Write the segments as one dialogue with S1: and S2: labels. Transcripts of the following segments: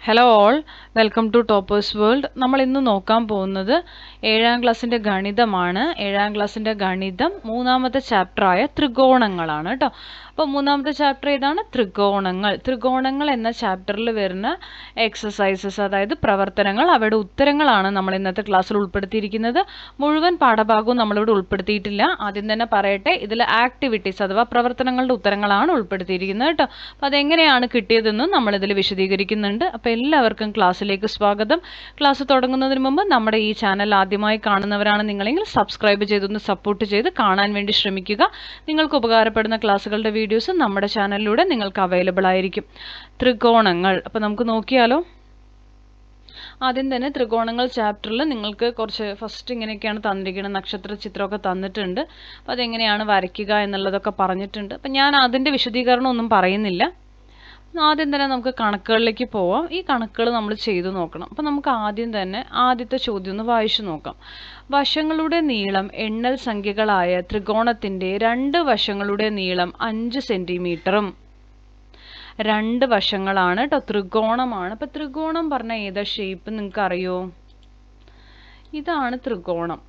S1: Hello all, welcome to toppers world. നമ്മൾ ഇന്ന് നോക്കാൻ പോകുന്നത് 7ാം ക്ലാസ്സിൻ്റെ ഗണിതമാണ്. 7ാം ക്ലാസ്സിൻ്റെ ഗണിതം മൂന്നാമത്തെ ചാപ്റ്ററായ ത്രികോണങ്ങളാണ് കേട്ടോ. അപ്പോൾ മൂന്നാമത്തെ ചാപ്റ്റർ ഏതാണ്? ത്രികോണങ്ങൾ. ത്രികോണങ്ങൾ എന്ന ചാപ്റ്ററിൽ വരുന്ന എക്സസൈസസ്, അതായത് പ്രവർത്തനങ്ങൾ, അവയുടെ ഉത്തരങ്ങളാണ് നമ്മൾ ഇന്നത്തെ ക്ലാസ്സിൽ ഉൾപ്പെടുത്തിയിരിക്കുന്നത്. മുഴുവൻ പാഠഭാഗവും നമ്മളിവിടെ ഉൾപ്പെടുത്തിയിട്ടില്ല. ആദ്യം തന്നെ പറയട്ടെ, ഇതിൽ ആക്ടിവിറ്റീസ് അഥവാ പ്രവർത്തനങ്ങളുടെ ഉത്തരങ്ങളാണ് ഉൾപ്പെടുത്തിയിരിക്കുന്നത് കേട്ടോ. അപ്പോൾ അതെങ്ങനെയാണ് കിട്ടിയതെന്നും നമ്മളിതിൽ വിശദീകരിക്കുന്നുണ്ട്. അപ്പോൾ എല്ലാവർക്കും ക്ലാസ്സിലേക്ക് സ്വാഗതം. ക്ലാസ് തുടങ്ങുന്നതിന് മുമ്പ് നമ്മുടെ ഈ ചാനൽ ആദ്യമായി കാണുന്നവരാണ് നിങ്ങളെങ്കിൽ സബ്സ്ക്രൈബ് ചെയ്തൊന്ന് സപ്പോർട്ട് ചെയ്ത് കാണാൻ വേണ്ടി ശ്രമിക്കുക. നിങ്ങൾക്ക് ഉപകാരപ്പെടുന്ന ക്ലാസ്സുകളുടെ വീഡിയോസ് നമ്മുടെ ചാനലിലൂടെ നിങ്ങൾക്ക് അവൈലബിൾ ആയിരിക്കും. ത്രികോണങ്ങൾ, അപ്പോൾ നമുക്ക് നോക്കിയാലോ. ആദ്യം തന്നെ ത്രികോണങ്ങൾ ചാപ്റ്ററിൽ നിങ്ങൾക്ക് കുറച്ച് ഫസ്റ്റ് ഇങ്ങനെയൊക്കെയാണ് തന്നിരിക്കുന്നത്, നക്ഷത്ര ചിത്രമൊക്കെ തന്നിട്ടുണ്ട്. അപ്പോൾ അതെങ്ങനെയാണ് വരയ്ക്കുക എന്നുള്ളതൊക്കെ പറഞ്ഞിട്ടുണ്ട്. അപ്പം ഞാൻ അതിൻ്റെ വിശദീകരണം ഒന്നും പറയുന്നില്ല. ആദ്യം തന്നെ നമുക്ക് കണക്കുകളിലേക്ക് പോവാം. ഈ കണക്കുകൾ നമ്മൾ ചെയ്തു നോക്കണം. അപ്പം നമുക്ക് ആദ്യം തന്നെ ആദ്യത്തെ ചോദ്യം ഒന്ന് വായിച്ചു നോക്കാം. വശങ്ങളുടെ നീളം എണ്ണൽ സംഖ്യകളായ ത്രികോണത്തിൻ്റെ രണ്ട് വശങ്ങളുടെ നീളം 5 സെൻറ്റിമീറ്ററും. രണ്ട് വശങ്ങളാണ് കേട്ടോ, ത്രികോണമാണ്. അപ്പം ത്രികോണം പറഞ്ഞാൽ ഏതാ ഷേപ്പ് നിങ്ങൾക്ക് അറിയോ? ഇതാണ് ത്രികോണം.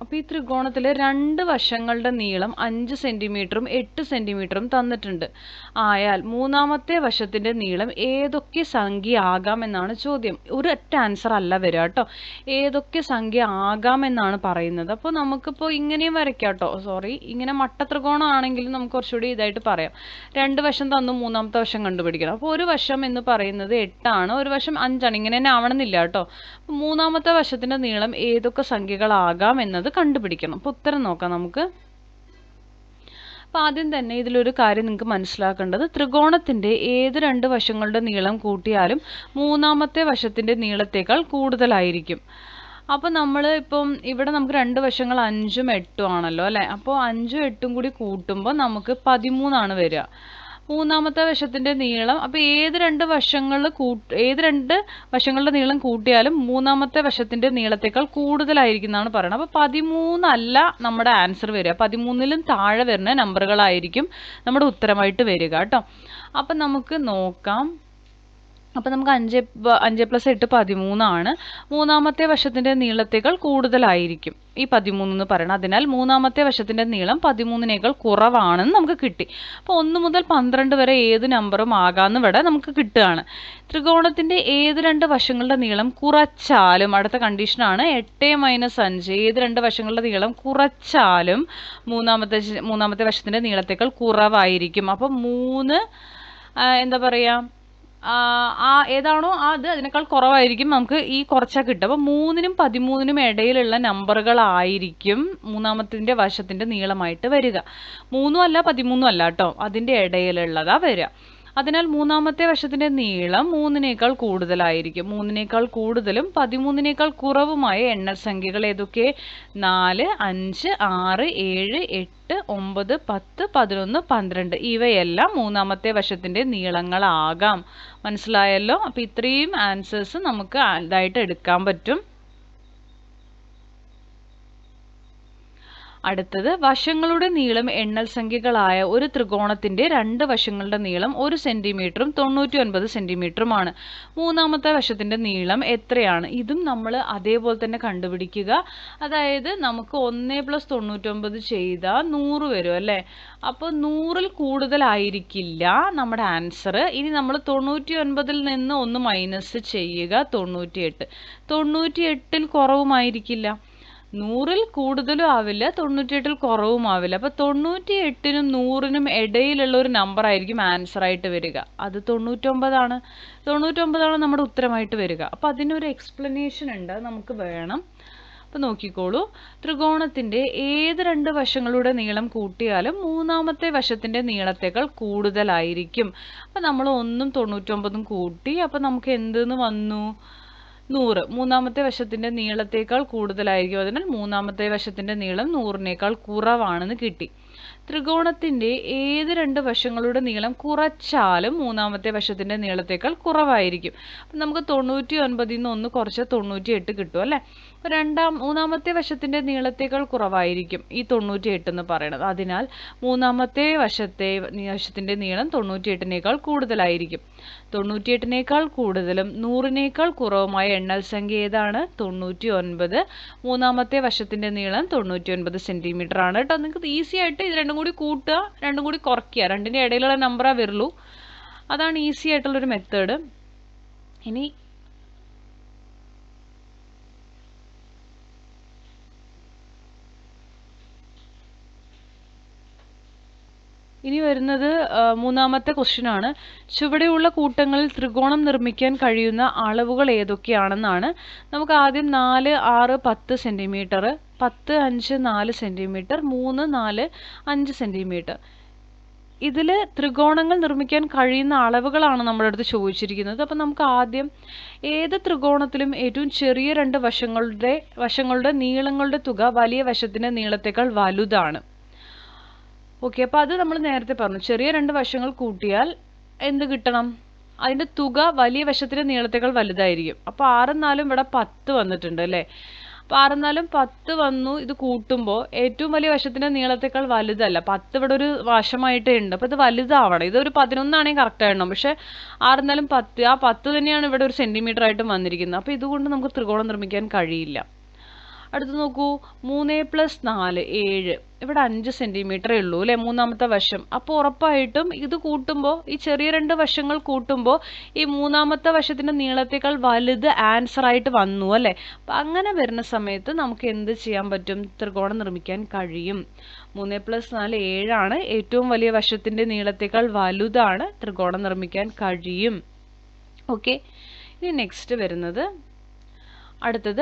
S1: അപ്പോൾ ഈ ത്രികോണത്തിൽ രണ്ട് വശങ്ങളുടെ നീളം 5 സെൻറ്റിമീറ്ററും 8 സെൻറ്റിമീറ്ററും തന്നിട്ടുണ്ട്. ആയാൽ മൂന്നാമത്തെ വശത്തിൻ്റെ നീളം ഏതൊക്കെ സംഖ്യ ആകാമെന്നാണ് ചോദ്യം. ഒരൊറ്റ ആൻസർ അല്ല വരിക കേട്ടോ, ഏതൊക്കെ സംഖ്യ ആകാമെന്നാണ് പറയുന്നത്. അപ്പോൾ നമുക്കിപ്പോൾ ഇങ്ങനെയും വരയ്ക്കാം കേട്ടോ. ഇങ്ങനെ മട്ട ത്രികോണം ആണെങ്കിലും നമുക്ക് കുറച്ചുകൂടി ഇതായിട്ട് പറയാം. രണ്ട് വശം തന്നു, മൂന്നാമത്തെ വശം കണ്ടുപിടിക്കണം. അപ്പോൾ ഒരു വശം എന്ന് പറയുന്നത് 8ആണ്, ഒരു വശം 5ആണ്. ഇങ്ങനെ തന്നെ ആവണമെന്നില്ല കേട്ടോ. മൂന്നാമത്തെ വശത്തിൻ്റെ നീളം ഏതൊക്കെ സംഖ്യകളാകാം എന്നത് കണ്ടുപിടിക്കണം. അപ്പോൾ ഉത്തരം നോക്കാം നമുക്ക്. അപ്പോൾ ആദ്യം തന്നെ ഇതിലൊരു കാര്യം നിങ്ങൾക്ക് മനസ്സിലാക്കേണ്ടത്, ത്രികോണത്തിൻ്റെ ഏത് രണ്ട് വശങ്ങളുടെ നീളം കൂട്ടിയാലും മൂന്നാമത്തെ വശത്തിൻ്റെ നീളത്തേക്കാൾ കൂടുതലായിരിക്കും. അപ്പോൾ നമ്മൾ ഇപ്പം ഇവിടെ നമുക്ക് രണ്ട് വശങ്ങൾ 5ഉം 8ഉം ആണല്ലോ അല്ലേ. അപ്പോൾ 5ഉം 8ഉം കൂടി കൂട്ടുമ്പോൾ നമുക്ക് 13ആണ് വരിക. മൂന്നാമത്തെ വശത്തിൻ്റെ നീളം, അപ്പോൾ ഏത് രണ്ട് വശങ്ങളുടെ നീളം കൂട്ടിയാലും മൂന്നാമത്തെ വശത്തിൻ്റെ നീളത്തേക്കാൾ കൂടുതലായിരിക്കും എന്നാണ് പറയുന്നത്. അപ്പോൾ 13 അല്ല നമ്മുടെ ആൻസർ വരിക, 13ലും താഴെ വരുന്ന നമ്പറുകളായിരിക്കും നമ്മുടെ ഉത്തരമായിട്ട് വരിക കേട്ടോ. അപ്പം നമുക്ക് നോക്കാം. അപ്പോൾ നമുക്ക് 5 + 8 13ആണ്. മൂന്നാമത്തെ വശത്തിൻ്റെ നീളത്തേക്കാൾ കൂടുതലായിരിക്കും ഈ 13 എന്ന് പറയുന്നത്. അതിനാൽ മൂന്നാമത്തെ വശത്തിൻ്റെ നീളം 13നേക്കാൾ കുറവാണെന്ന് നമുക്ക് കിട്ടി. അപ്പോൾ 1 മുതൽ 12 വരെ ഏത് നമ്പറും ആകാമെന്ന് ഇവിടെ നമുക്ക് കിട്ടുകയാണ്. ത്രികോണത്തിൻ്റെ ഏത് രണ്ട് വശങ്ങളുടെ നീളം കുറച്ചാലും, അടുത്ത കണ്ടീഷനാണ് 8 - 5, ഏത് രണ്ട് വശങ്ങളുടെ നീളം കുറച്ചാലും മൂന്നാമത്തെ വശത്തിൻ്റെ നീളത്തേക്കാൾ കുറവായിരിക്കും. അപ്പോൾ 3 എന്താ പറയുക, ഏതാണോ അത് അതിനേക്കാൾ കുറവായിരിക്കും നമുക്ക് ഈ കുറച്ചാൽ കിട്ടുക. അപ്പോൾ 3നും 13നും ഇടയിലുള്ള നമ്പറുകളായിരിക്കും മൂന്നാമത്തിൻ്റെ വശത്തിൻ്റെ നീളമായിട്ട് വരിക. 3ഉം അല്ല 13ഉം അല്ല കേട്ടോ, അതിൻ്റെ ഇടയിലുള്ളതാ വരിക. അതിനാൽ മൂന്നാമത്തെ വശത്തിൻ്റെ നീളം 3നേക്കാൾ കൂടുതലായിരിക്കും. 3നേക്കാൾ കൂടുതലും 13നേക്കാൾ കുറവുമായ എണ്ണൽ സംഖ്യകൾ ഏതൊക്കെ? 4, 5, 6, 7, 8, 9, 10, 11, 12 ഇവയെല്ലാം മൂന്നാമത്തെ വശത്തിൻ്റെ നീളങ്ങളാകാം. മനസ്സിലായല്ലോ? അപ്പോൾ ഇത്രയും ആൻസേഴ്സ് നമുക്ക് ഇതായിട്ട് എടുക്കാൻ പറ്റും. അടുത്തത്, വശങ്ങളുടെ നീളം എണ്ണൽ സംഖ്യകളായ ഒരു ത്രികോണത്തിൻ്റെ രണ്ട് വശങ്ങളുടെ നീളം 1 സെൻറ്റിമീറ്ററും 99 സെൻറ്റിമീറ്ററുമാണ്. മൂന്നാമത്തെ വശത്തിൻ്റെ നീളം എത്രയാണ്? ഇതും നമ്മൾ അതേപോലെ തന്നെ കണ്ടുപിടിക്കുക. അതായത് നമുക്ക് 1 + 99 ചെയ്താൽ 100 വരും അല്ലേ. അപ്പോൾ 100ൽ കൂടുതലായിരിക്കില്ല നമ്മുടെ ആൻസർ. ഇനി നമ്മൾ 99ൽ നിന്ന് ഒന്ന് മൈനസ് ചെയ്യുക, 98. 98ൽ കുറവുമായിരിക്കില്ല. 100ൽ കൂടുതലും ആവില്ല, 98ൽ കുറവും ആവില്ല. അപ്പോൾ 98നും 100നും ഇടയിലുള്ള ഒരു നമ്പർ ആയിരിക്കും ആൻസർ ആയിട്ട് വരിക. അത് 99ആണ്. 99ആണ് നമ്മുടെ ഉത്തരമായിട്ട് വരിക. അപ്പോൾ അതിനൊരു എക്സ്പ്ലനേഷൻ ഉണ്ട്, അത് നമുക്ക് വേണം. അപ്പോൾ നോക്കിക്കോളൂ. ത്രികോണത്തിൻ്റെ ഏത് രണ്ട് വശങ്ങളുടെ നീളം കൂട്ടിയാലും മൂന്നാമത്തെ വശത്തിൻ്റെ നീളത്തേക്കാൾ കൂടുതലായിരിക്കും. അപ്പോൾ നമ്മൾ 1ഉം 99ഉം കൂട്ടി, അപ്പോൾ നമുക്ക് എന്തെന്ന് വന്നു? 100. മൂന്നാമത്തെ വശത്തിൻ്റെ നീളത്തേക്കാൾ കൂടുതലായിരിക്കും. അതിനാൽ മൂന്നാമത്തെ വശത്തിൻ്റെ നീളം 100നേക്കാൾ കുറവാണെന്ന് കിട്ടി. ത്രികോണത്തിൻ്റെ ഏത് രണ്ട് വശങ്ങളുടെ നീളം കുറച്ചാലും മൂന്നാമത്തെ വശത്തിൻ്റെ നീളത്തേക്കാൾ കുറവായിരിക്കും. അപ്പം നമുക്ക് 99 നിന്ന് 1 കുറച്ച് 98 കിട്ടും അല്ലേ. അപ്പോൾ മൂന്നാമത്തെ വശത്തിൻ്റെ നീളത്തേക്കാൾ കുറവായിരിക്കും ഈ 98 എന്ന് പറയുന്നത്. അതിനാൽ മൂന്നാമത്തെ വശത്തിൻ്റെ നീളം 98നേക്കാൾ കൂടുതലായിരിക്കും. 98നേക്കാൾ കൂടുതലും 100നേക്കാൾ കുറവുമായ എണ്ണൽ സംഖ്യ ഏതാണ്? 99. മൂന്നാമത്തെ വശത്തിൻ്റെ നീളം 99 സെൻറ്റിമീറ്റർ ആണ് കേട്ടോ. നിങ്ങൾക്ക് ഈസി ആയിട്ട് ഇത് രണ്ടും കൂടി കൂട്ടുക, രണ്ടും കൂടി കുറയ്ക്കുക, രണ്ടിൻ്റെ ഇടയിലുള്ള നമ്പറാ വരുള്ളൂ. അതാണ് ഈസി ആയിട്ടുള്ളൊരു മെത്തേഡ്. ഇനി വരുന്നത് മൂന്നാമത്തെ ക്വസ്റ്റ്യൻ ആണ്. ചുവടെയുള്ള കൂട്ടങ്ങളിൽ ത്രികോണം നിർമ്മിക്കാൻ കഴിയുന്ന അളവുകൾ ഏതൊക്കെയാണെന്നാണ്. നമുക്ക് ആദ്യം 4, 6, 10 സെൻറ്റിമീറ്റർ, 10, 5, 4 സെൻറ്റിമീറ്റർ, 3, 4, 5 സെൻറ്റിമീറ്റർ. ഇതിൽ ത്രികോണങ്ങൾ നിർമ്മിക്കാൻ കഴിയുന്ന അളവുകളാണ് നമ്മുടെ അടുത്ത് ചോദിച്ചിരിക്കുന്നത്. അപ്പം നമുക്ക് ആദ്യം ഏത് ത്രികോണത്തിലും ഏറ്റവും ചെറിയ രണ്ട് വശങ്ങളുടെ നീളങ്ങളുടെ തുക വലിയ വശത്തിൻ്റെ നീളത്തേക്കാൾ വലുതാണ്. ഓക്കെ, അപ്പോൾ അത് നമ്മൾ നേരത്തെ പറഞ്ഞു. ചെറിയ രണ്ട് വശങ്ങൾ കൂട്ടിയാൽ എന്ത് കിട്ടണം? അതിൻ്റെ തുക വലിയ വശത്തിൻ്റെ നീളത്തേക്കാൾ വലുതായിരിക്കും. അപ്പോൾ 6 4 ഇവിടെ 10 വന്നിട്ടുണ്ട് അല്ലേ. അപ്പോൾ 6 4 10 വന്നു. ഇത് കൂട്ടുമ്പോൾ ഏറ്റവും വലിയ വശത്തിൻ്റെ നീളത്തേക്കാൾ വലുതല്ല. 10 ഇവിടെ ഒരു വശമായിട്ടേ ഉണ്ട്. അപ്പോൾ ഇത് വലുതാവണം. ഇതൊരു 11 ആണെങ്കിൽ കറക്റ്റ് ആയിടണം. പക്ഷേ 6 4 10, ആ 10 തന്നെയാണ് ഇവിടെ ഒരു സെൻറ്റിമീറ്റർ ആയിട്ട് വന്നിരിക്കുന്നത്. അപ്പോൾ ഇതുകൊണ്ട് നമുക്ക് ത്രികോണം നിർമ്മിക്കാൻ കഴിയില്ല. അടുത്ത് നോക്കൂ, 3 + 4 7. ഇവിടെ 5 സെൻറ്റിമീറ്ററേ ഉള്ളൂ അല്ലേ മൂന്നാമത്തെ വശം. അപ്പോൾ ഉറപ്പായിട്ടും ഇത് കൂട്ടുമ്പോൾ, ഈ ചെറിയ രണ്ട് വശങ്ങൾ കൂട്ടുമ്പോൾ ഈ മൂന്നാമത്തെ വശത്തിൻ്റെ നീളത്തേക്കാൾ വലുത് ആൻസർ ആയിട്ട് വന്നു അല്ലേ. അപ്പം അങ്ങനെ വരുന്ന സമയത്ത് നമുക്ക് എന്ത് ചെയ്യാൻ പറ്റും? ത്രികോണം നിർമ്മിക്കാൻ കഴിയും. 3 + 4 7 ആണ്. ഏറ്റവും വലിയ വശത്തിൻ്റെ നീളത്തേക്കാൾ വലുതാണ്. ത്രികോണം നിർമ്മിക്കാൻ കഴിയും. ഓക്കെ, ഇനി നെക്സ്റ്റ് വരുന്നത് അടുത്തത്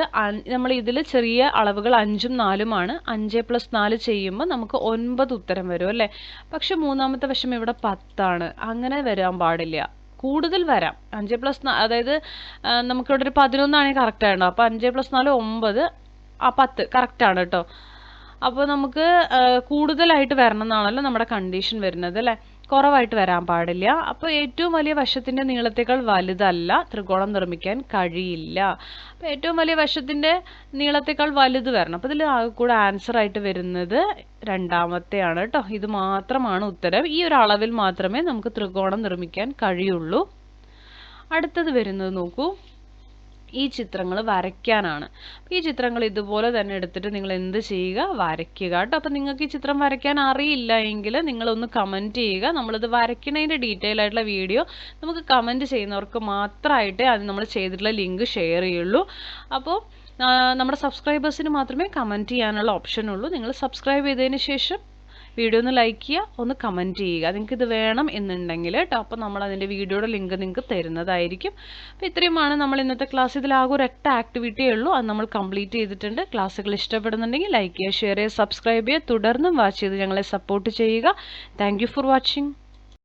S1: നമ്മൾ ഇതിൽ ചെറിയ അളവുകൾ 5ഉം 4ഉമാണ്. 5 + 4 ചെയ്യുമ്പോൾ നമുക്ക് 9 ഉത്തരം വരും അല്ലേ. പക്ഷെ മൂന്നാമത്തെ വശം ഇവിടെ 10 ആണ്. അങ്ങനെ വരാൻ പാടില്ല, കൂടുതൽ വരാം. 5 + 4, അതായത് നമുക്കിവിടെ ഒരു 11 ആണെങ്കിൽ കറക്റ്റ് ആണോ. അപ്പോൾ 5 + 4 9, 10 കറക്റ്റ് ആണ് കേട്ടോ. അപ്പോൾ നമുക്ക് കൂടുതലായിട്ട് വരണം എന്നാണല്ലോ നമ്മുടെ കണ്ടീഷൻ വരുന്നത് അല്ലേ. കുറവായിട്ട് വരാൻ പാടില്ല. അപ്പോൾ ഏറ്റവും വലിയ വശത്തിൻ്റെ നീളത്തേക്കാൾ വലുതല്ല, ത്രികോണം നിർമ്മിക്കാൻ കഴിയില്ല. അപ്പോൾ ഏറ്റവും വലിയ വശത്തിൻ്റെ നീളത്തേക്കാൾ വലുത് വരണം. അപ്പോൾ ഇതിൽ കൂടെ ആൻസർ ആയിട്ട് വരുന്നത് രണ്ടാമത്തെയാണ് കേട്ടോ. ഇത് മാത്രമാണ് ഉത്തരം. ഈ ഒരു അളവിൽ മാത്രമേ നമുക്ക് ത്രികോണം നിർമ്മിക്കാൻ കഴിയുള്ളൂ. അടുത്തത് വരുന്നത് നോക്കൂ, ഈ ചിത്രങ്ങൾ വരയ്ക്കാനാണ്. ഈ ചിത്രങ്ങൾ ഇതുപോലെ തന്നെ എടുത്തിട്ട് നിങ്ങൾ എന്ത് ചെയ്യുക? വരയ്ക്കുക കേട്ടോ. അപ്പം നിങ്ങൾക്ക് ഈ ചിത്രം വരയ്ക്കാൻ അറിയില്ല എങ്കിൽ നിങ്ങളൊന്ന് കമൻറ്റ് ചെയ്യുക. നമ്മളിത് വരയ്ക്കുന്നതിൻ്റെ ഡീറ്റെയിൽ ആയിട്ടുള്ള വീഡിയോ നമുക്ക് കമൻറ്റ് ചെയ്യുന്നവർക്ക് മാത്രമായിട്ടേ അത് നമ്മൾ ചെയ്തിട്ടുള്ള ലിങ്ക് ഷെയർ ചെയ്യുള്ളൂ. അപ്പോൾ നമ്മുടെ സബ്സ്ക്രൈബേഴ്സിന് മാത്രമേ കമൻറ്റ് ചെയ്യാനുള്ള ഓപ്ഷൻ ഉള്ളൂ. നിങ്ങൾ സബ്സ്ക്രൈബ് ചെയ്തതിന് ശേഷം വീഡിയോ ഒന്ന് ലൈക്ക് ചെയ്യുക, ഒന്ന് കമൻറ്റ് ചെയ്യുക. നിങ്ങൾക്ക് ഇത് വേണം എന്നുണ്ടെങ്കിൽ കേട്ടോ. അപ്പോൾ നമ്മൾ അതിൻ്റെ വീഡിയോയുടെ ലിങ്ക് നിങ്ങൾക്ക് തരുന്നതായിരിക്കും. അപ്പോൾ ഇത്രയുമാണ് നമ്മൾ ഇന്നത്തെ ക്ലാസ്. ഇതിലാകെ ഒരൊറ്റ ആക്ടിവിറ്റിയേ ഉള്ളൂ, അത് നമ്മൾ കംപ്ലീറ്റ് ചെയ്തിട്ടുണ്ട്. ക്ലാസ്സുകൾ ഇഷ്ടപ്പെടുന്നുണ്ടെങ്കിൽ ലൈക്ക് ചെയ്യുക, ഷെയർ ചെയ്യുക, സബ്സ്ക്രൈബ് ചെയ്യുക, തുടർന്നും വാച്ച് ചെയ്ത് ഞങ്ങളെ സപ്പോർട്ട് ചെയ്യുക. Thank you for watching.